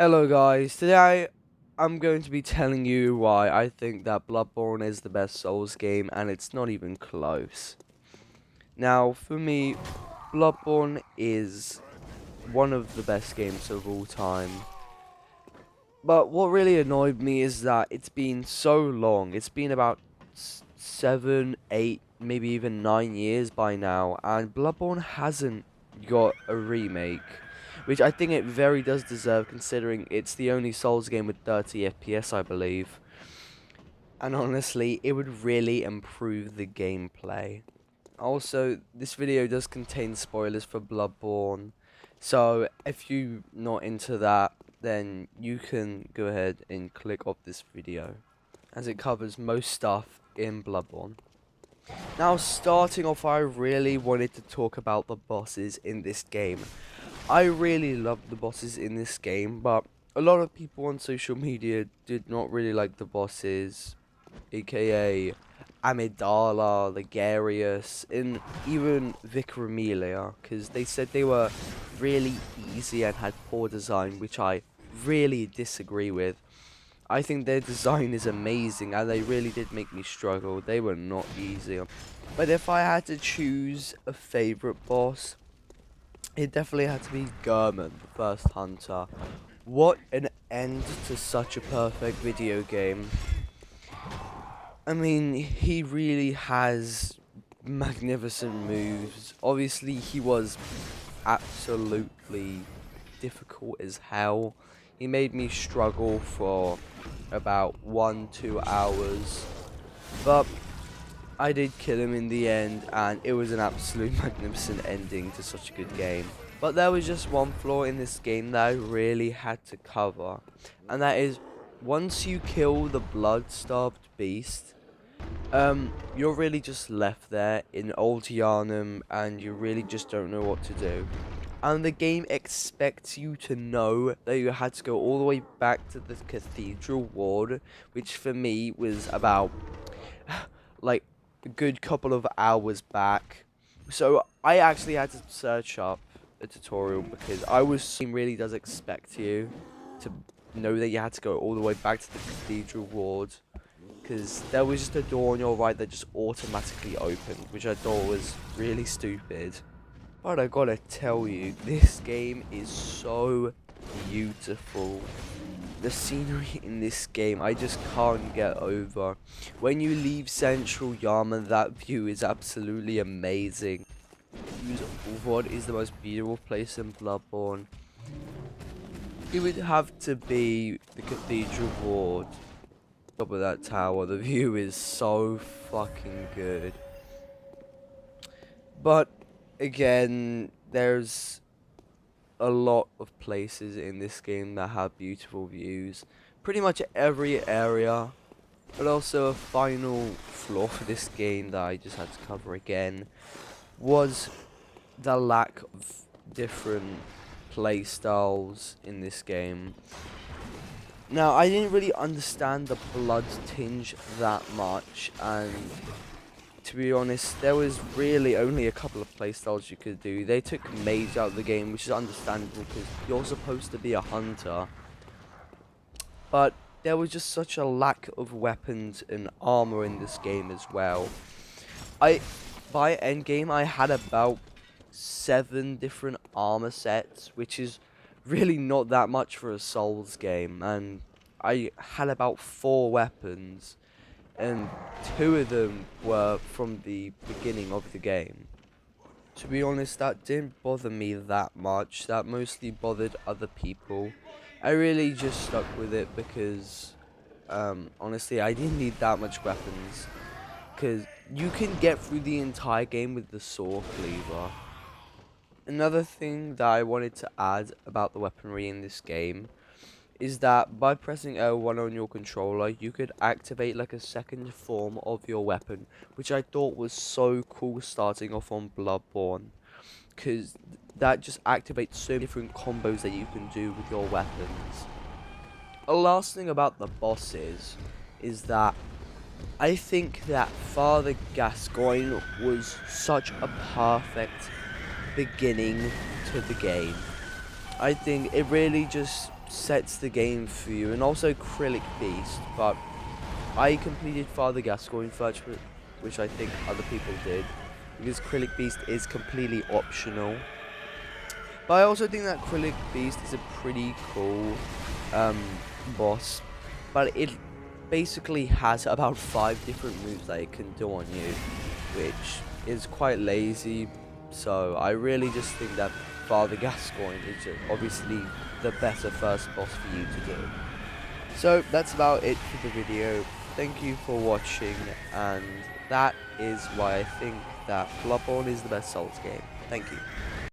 Hello guys, today I'm going to be telling you why I think that Bloodborne is the best Souls game and it's not even close. Now, for me, Bloodborne is one of the best games of all time. But what really annoyed me is that it's been so long. It's been about 7, 8, maybe even 9 years by now, and Bloodborne hasn't got a remake, which I think it very does deserve, considering it's the only Souls game with 30 FPS, I believe. And honestly, it would really improve the gameplay. Also, this video does contain spoilers for Bloodborne, so if you're not into that, then you can go ahead and click off this video, as it covers most stuff in Bloodborne. Now, starting off, I really wanted to talk about the bosses in this game. I really love the bosses in this game, but a lot of people on social media did not really like the bosses, aka Amidala, Ligarius, and even Vicar Amelia, because they said they were really easy and had poor design, which I really disagree with. I think their design is amazing, and they really did make me struggle. They were not easy. But if I had to choose a favourite boss, it definitely had to be Gurman, the first hunter. What an end to such a perfect video game. I mean, he really has magnificent moves. Obviously, he was absolutely difficult as hell. He made me struggle for about 1-2 hours, but I did kill him in the end, and it was an absolute magnificent ending to such a good game. But there was just one flaw in this game that I really had to cover, and that is, once you kill the blood-starved beast, you're really just left there in Old Yharnam, and you really just don't know what to do. And the game expects you to know that you had to go all the way back to the cathedral ward, which for me was about like a good couple of hours back. So I actually had to search up a tutorial, because really does expect you to know that you had to go all the way back to the cathedral ward, because there was just a door on your right that just automatically opened, which I thought was really stupid. But I gotta tell you, this game is so beautiful. The scenery in this game, I just can't get over. When you leave Central Yarman, that view is absolutely amazing. What is the most beautiful place in Bloodborne? It would have to be the Cathedral Ward. Top of that tower, the view is so fucking good. But again, there's a lot of places in this game that have beautiful views. Pretty much every area. But also a final flaw for this game that I just had to cover again was the lack of different play styles in this game. Now, I didn't really understand the blood tinge that much, and to be honest, there was really only a couple of playstyles you could do. They took mage out of the game, which is understandable because you're supposed to be a hunter. But there was just such a lack of weapons and armor in this game as well. By endgame, I had about 7 different armor sets, which is really not that much for a Souls game. And I had about 4 weapons, and 2 of them were from the beginning of the game. To be honest, that didn't bother me that much. That mostly bothered other people. I really just stuck with it because, honestly, I didn't need that much weapons. Because you can get through the entire game with the saw cleaver. Another thing that I wanted to add about the weaponry in this game is that by pressing L1 on your controller, you could activate like a second form of your weapon, which I thought was so cool starting off on Bloodborne, because that just activates so many different combos that you can do with your weapons. The last thing about the bosses is that I think that Father Gascoigne was such a perfect beginning to the game. I think it really just sets the game for you, and also Acrylic Beast, but I completed Father Gascoigne first, which I think other people did, because Acrylic Beast is completely optional. But I also think that Acrylic Beast is a pretty cool boss, but it basically has about 5 different moves that it can do on you, which is quite lazy. So I really just think that Father Gascoigne is obviously the better first boss for you to do. So that's about it for the video. Thank you for watching, and that is why I think that Bloodborne is the best Souls game. Thank you.